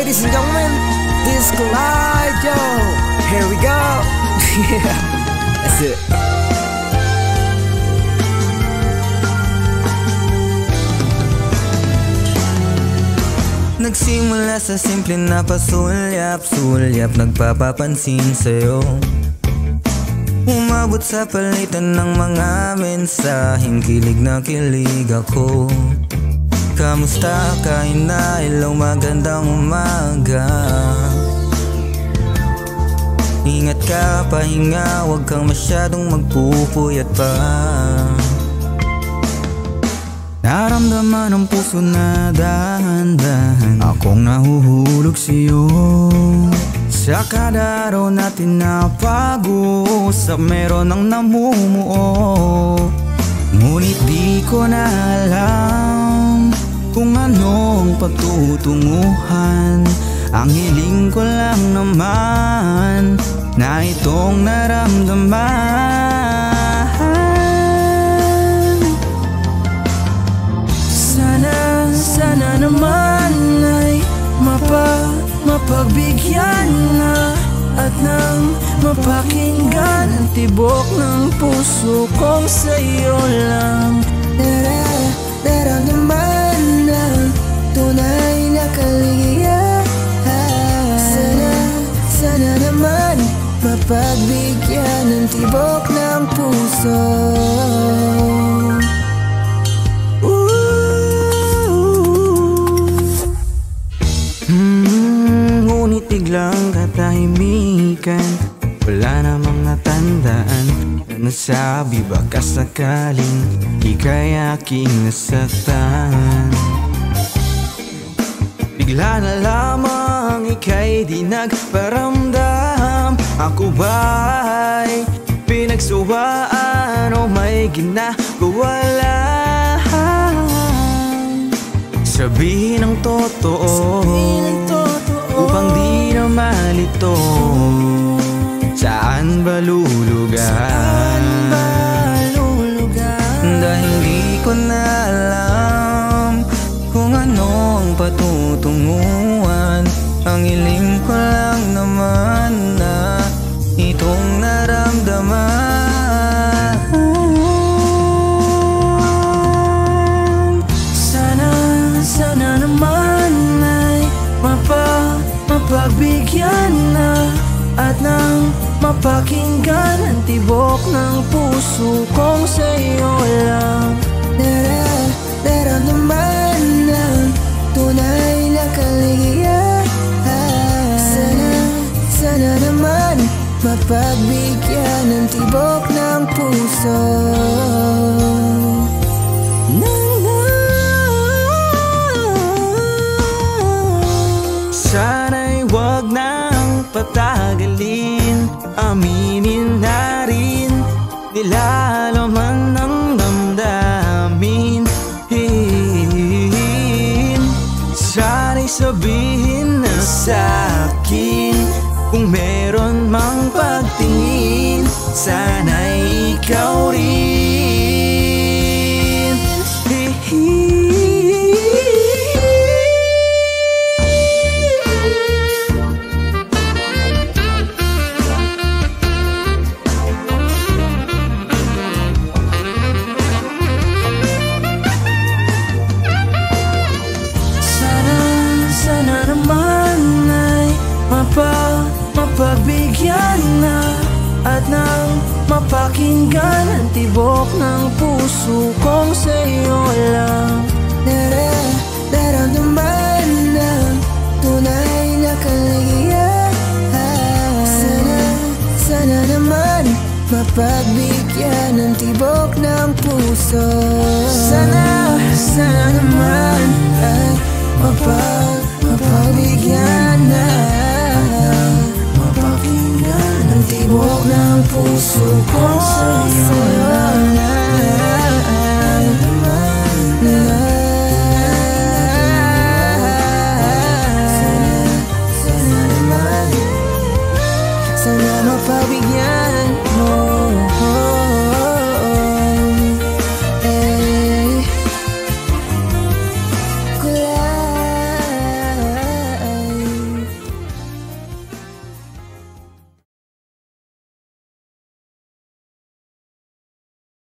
ladies and gentlemen, this is Kalayjo. Here we go. Yeah, that's it. Nagsimula sa simple na pasulyap-sulyap, nagpapapansin sa'yo. Umabot sa palitan ng mga mensaheng kilig na kilig ako. Kamusta ka ina? Hello, magandang umaga. Ingat ka, pahinga, huwag kang masyadong magpupuyat pa. Naramdaman ang puso na dahan-dahan akong nahuhulog sa'yo. Sa kada araw natin na pag-uusap, meron ang namumuo. Ngunit di ko na alam kung anong pagtutunguhan. Ang hiling ko lang naman na itong naramdaman. Sana naman ay mapagbigyan na at nang mapakinggan ang tibok ng puso kong sa'yo lang. Naramdaman ng tunay na kaligayahan. Sana naman mapagbigyan ng tibok ng puso. Ngunit biglang katahimikan, wala namang natandaan na nasabi baka sakaling ika'y aking nasaktan. Bigla na lamang ika'y di nagparamdam. Ako ba'y pinagsuwaan o may ginagawa lang? Sabihin ang totoo upang di na malito. Saan ba lulugan? Dahil di ko na alam kung ano ang patutunguhan. Ang hiling ko lang naman na itong naramdaman. Sana naman ay mapagbigyan na at nang mapakinggan ang tibok ng puso kong sa'yo lang. Naramdaman ng tunay na kaligayahan. Sana naman mapagbigyan ng tibok ng puso. Sana'y wag nang patagalin, aminin na rin nilalaman ng damdamin. Sana'y sabihin na sa'kin kung meron mang pagtingin. Sana'y ikaw rin. Sana naman ay mapagbigyan na at nang mapakinggan ang tibok ng puso kong sa'yo lang.